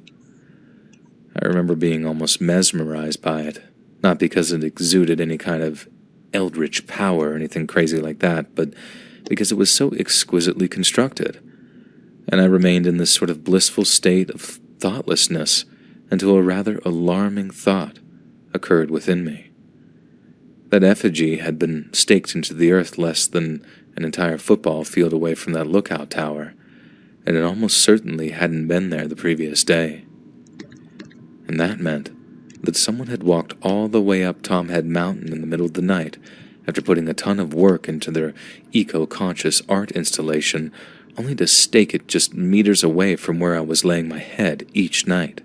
I remember being almost mesmerized by it, not because it exuded any kind of eldritch power or anything crazy like that, but because it was so exquisitely constructed. And I remained in this sort of blissful state of thoughtlessness until a rather alarming thought occurred within me. That effigy had been staked into the earth less than an entire football field away from that lookout tower, and it almost certainly hadn't been there the previous day. And that meant that someone had walked all the way up Tom Head Mountain in the middle of the night after putting a ton of work into their eco-conscious art installation, only to stake it just meters away from where I was laying my head each night.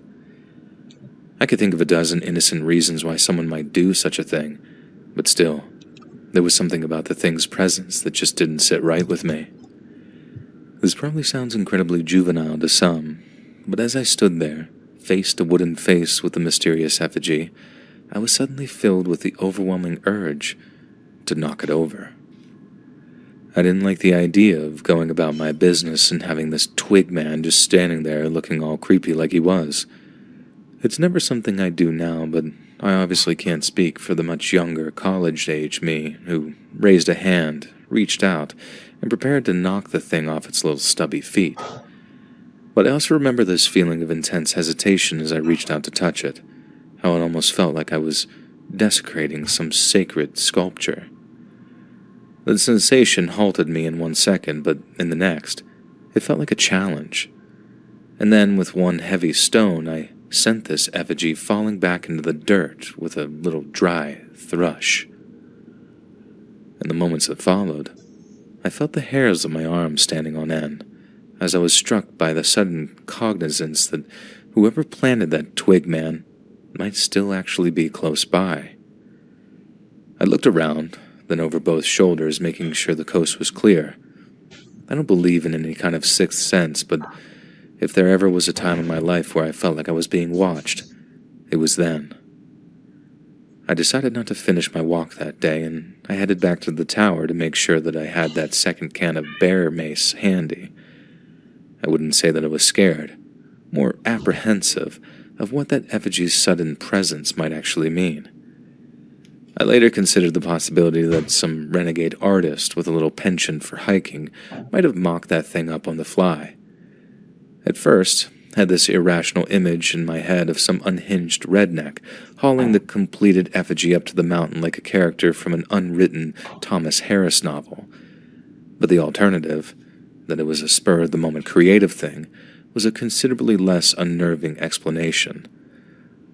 I could think of a dozen innocent reasons why someone might do such a thing, but still, there was something about the thing's presence that just didn't sit right with me. This probably sounds incredibly juvenile to some, but as I stood there, face to wooden face with the mysterious effigy, I was suddenly filled with the overwhelming urge to knock it over. I didn't like the idea of going about my business and having this twig man just standing there looking all creepy like he was. It's never something I do now, but I obviously can't speak for the much younger, college-age me, who raised a hand, reached out, and prepared to knock the thing off its little stubby feet. But I also remember this feeling of intense hesitation as I reached out to touch it, how it almost felt like I was desecrating some sacred sculpture. The sensation halted me in 1 second, but in the next, it felt like a challenge. And then, with one heavy stone, I sent this effigy falling back into the dirt with a little dry thrush. In the moments that followed, I felt the hairs of my arms standing on end, as I was struck by the sudden cognizance that whoever planted that twig man might still actually be close by. I looked around, then over both shoulders, making sure the coast was clear. I don't believe in any kind of sixth sense, but if there ever was a time in my life where I felt like I was being watched, it was then. I decided not to finish my walk that day, and I headed back to the tower to make sure that I had that second can of bear mace handy. I wouldn't say that I was scared, more apprehensive of what that effigy's sudden presence might actually mean. I later considered the possibility that some renegade artist with a little penchant for hiking might have mocked that thing up on the fly. At first, I had this irrational image in my head of some unhinged redneck hauling the completed effigy up to the mountain like a character from an unwritten Thomas Harris novel. But the alternative, that it was a spur-of-the-moment creative thing, was a considerably less unnerving explanation.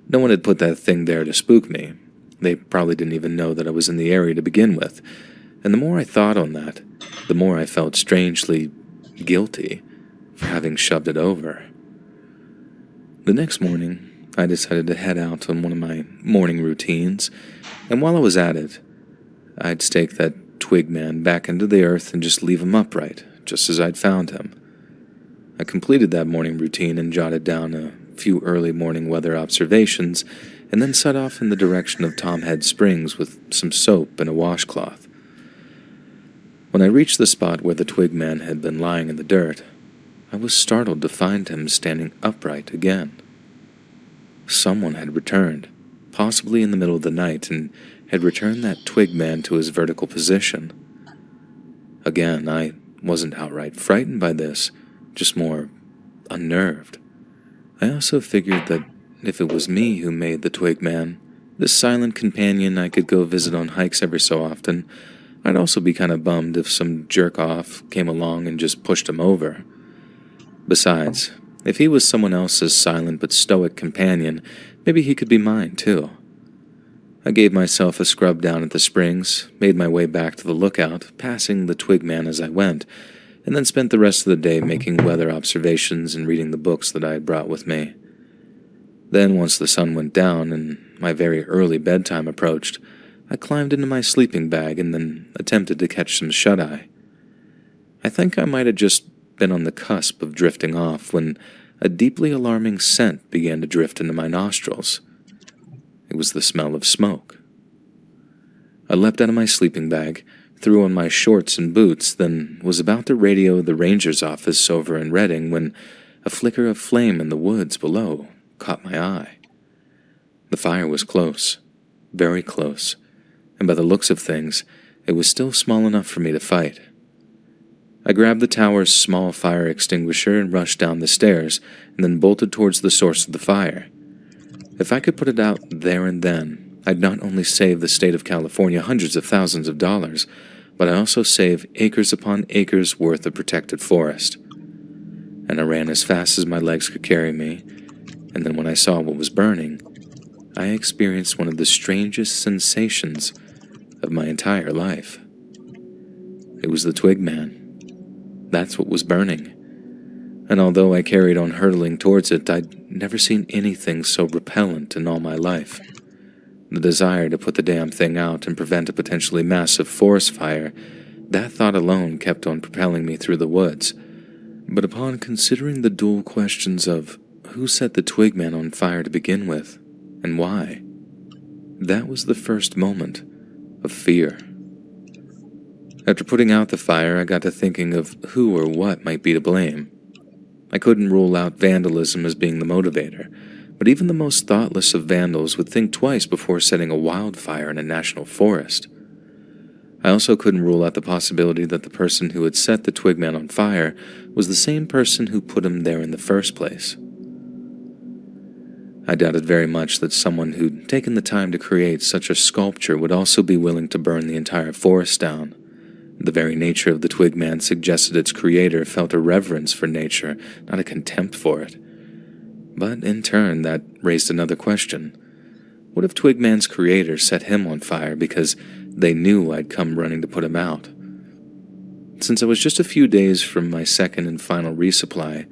No one had put that thing there to spook me. They probably didn't even know that I was in the area to begin with, and the more I thought on that, the more I felt strangely guilty for having shoved it over. The next morning, I decided to head out on one of my morning routines, and while I was at it, I'd stake that twig man back into the earth and just leave him upright, just as I'd found him. I completed that morning routine and jotted down a few early morning weather observations, and then set off in the direction of Tom Head Springs with some soap and a washcloth. When I reached the spot where the twig man had been lying in the dirt, I was startled to find him standing upright again. Someone had returned, possibly in the middle of the night, and had returned that twig man to his vertical position. Again, I wasn't outright frightened by this, just more unnerved. I also figured that if it was me who made the twig man, this silent companion I could go visit on hikes every so often, I'd also be kind of bummed if some jerk-off came along and just pushed him over. Besides, if he was someone else's silent but stoic companion, maybe he could be mine too. I gave myself a scrub down at the springs, made my way back to the lookout, passing the twig man as I went, and then spent the rest of the day making weather observations and reading the books that I had brought with me. Then, once the sun went down and my very early bedtime approached, I climbed into my sleeping bag and then attempted to catch some shut-eye. I think I might have just been on the cusp of drifting off when a deeply alarming scent began to drift into my nostrils. It was the smell of smoke. I leapt out of my sleeping bag, threw on my shorts and boots, then was about to radio the ranger's office over in Redding when a flicker of flame in the woods below caught my eye. The fire was close, very close, and by the looks of things, it was still small enough for me to fight. I grabbed the tower's small fire extinguisher and rushed down the stairs, and then bolted towards the source of the fire. If I could put it out there and then, I'd not only save the state of California hundreds of thousands of dollars, but I'd also save acres upon acres worth of protected forest. And I ran as fast as my legs could carry me, and then when I saw what was burning, I experienced one of the strangest sensations of my entire life. It was the twig man. That's what was burning. And although I carried on hurtling towards it, I'd never seen anything so repellent in all my life. The desire to put the damn thing out and prevent a potentially massive forest fire, that thought alone kept on propelling me through the woods. But upon considering the dual questions of who set the twig man on fire to begin with, and why, that was the first moment of fear. After putting out the fire, I got to thinking of who or what might be to blame. I couldn't rule out vandalism as being the motivator, but even the most thoughtless of vandals would think twice before setting a wildfire in a national forest. I also couldn't rule out the possibility that the person who had set the twig man on fire was the same person who put him there in the first place. I doubted very much that someone who'd taken the time to create such a sculpture would also be willing to burn the entire forest down. The very nature of the twig man suggested its creator felt a reverence for nature, not a contempt for it. But in turn, that raised another question. What if Twig Man's creator set him on fire because they knew I'd come running to put him out? Since I was just a few days from my second and final resupply,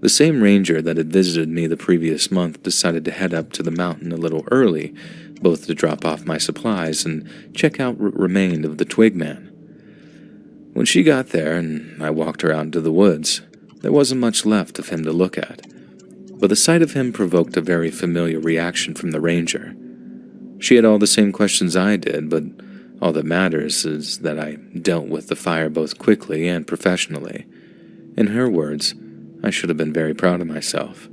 the same ranger that had visited me the previous month decided to head up to the mountain a little early, both to drop off my supplies and check out what remained of the Twig Man. When she got there and I walked her out into the woods, there wasn't much left of him to look at, but the sight of him provoked a very familiar reaction from the ranger. She had all the same questions I did, but all that matters is that I dealt with the fire both quickly and professionally. In her words, I should have been very proud of myself.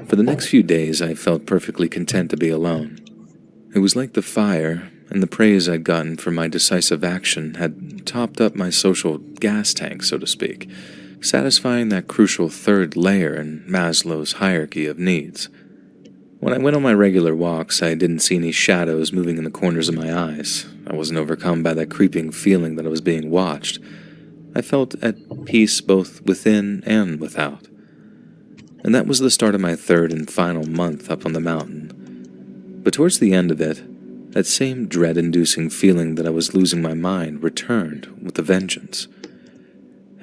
For the next few days, I felt perfectly content to be alone. It was like the fire and the praise I'd gotten for my decisive action had topped up my social gas tank, so to speak, satisfying that crucial third layer in Maslow's hierarchy of needs. When I went on my regular walks, I didn't see any shadows moving in the corners of my eyes. I wasn't overcome by that creeping feeling that I was being watched. I felt at peace both within and without. And that was the start of my third and final month up on the mountain. But towards the end of it, that same dread-inducing feeling that I was losing my mind returned with a vengeance.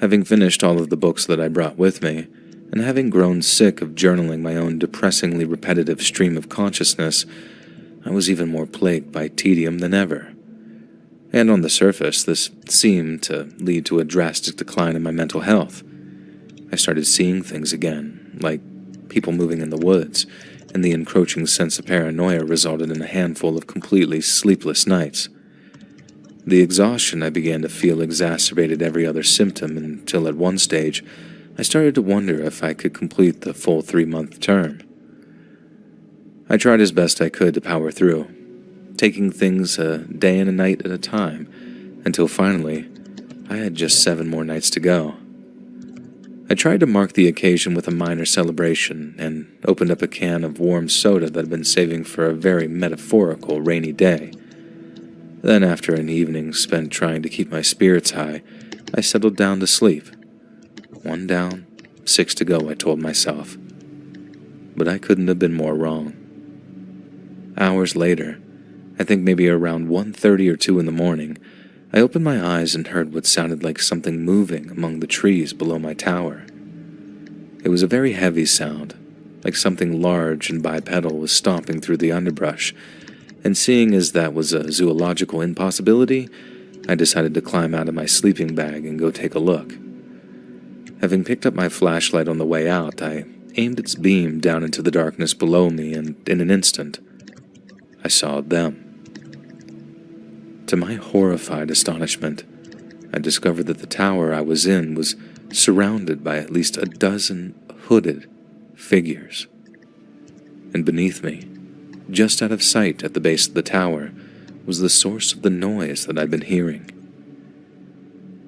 Having finished all of the books that I brought with me, and having grown sick of journaling my own depressingly repetitive stream of consciousness, I was even more plagued by tedium than ever. And on the surface, this seemed to lead to a drastic decline in my mental health. I started seeing things again, like people moving in the woods, and the encroaching sense of paranoia resulted in a handful of completely sleepless nights. The exhaustion I began to feel exacerbated every other symptom until at one stage, I started to wonder if I could complete the full 3-month term. I tried as best I could to power through, taking things a day and a night at a time, until finally, I had just 7 more nights to go. I tried to mark the occasion with a minor celebration and opened up a can of warm soda that I'd been saving for a very metaphorical rainy day. Then, after an evening spent trying to keep my spirits high, I settled down to sleep. 1 down, 6 to go, I told myself. But I couldn't have been more wrong. Hours later, I think maybe around 1:30 or 2 in the morning, I opened my eyes and heard what sounded like something moving among the trees below my tower. It was a very heavy sound, like something large and bipedal was stomping through the underbrush, and seeing as that was a zoological impossibility, I decided to climb out of my sleeping bag and go take a look. Having picked up my flashlight on the way out, I aimed its beam down into the darkness below me, and in an instant, I saw them. To my horrified astonishment, I discovered that the tower I was in was surrounded by at least a dozen hooded figures. And beneath me, just out of sight at the base of the tower, was the source of the noise that I'd been hearing.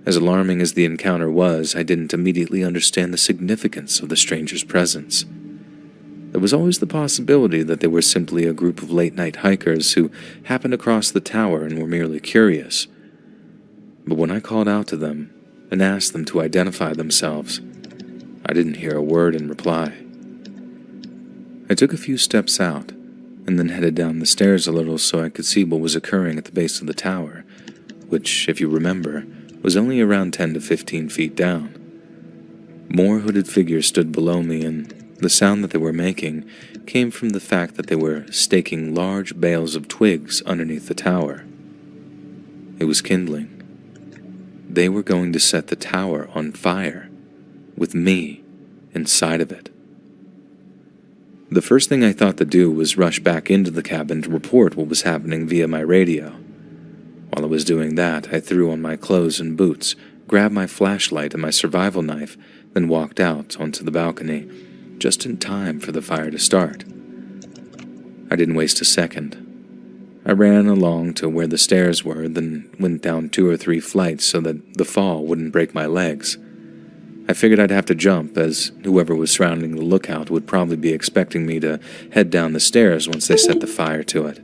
As alarming as the encounter was, I didn't immediately understand the significance of the stranger's presence. There was always the possibility that they were simply a group of late-night hikers who happened across the tower and were merely curious. But when I called out to them and asked them to identify themselves, I didn't hear a word in reply. I took a few steps out and then headed down the stairs a little so I could see what was occurring at the base of the tower, which, if you remember, was only around 10 to 15 feet down. More hooded figures stood below me, and the sound that they were making came from the fact that they were staking large bales of twigs underneath the tower. It was kindling. They were going to set the tower on fire, with me inside of it. The first thing I thought to do was rush back into the cabin to report what was happening via my radio. While I was doing that, I threw on my clothes and boots, grabbed my flashlight and my survival knife, then walked out onto the balcony, just in time for the fire to start. I didn't waste a second. I ran along to where the stairs were, then went down 2 or 3 flights so that the fall wouldn't break my legs. I figured I'd have to jump, as whoever was surrounding the lookout would probably be expecting me to head down the stairs once they set the fire to it.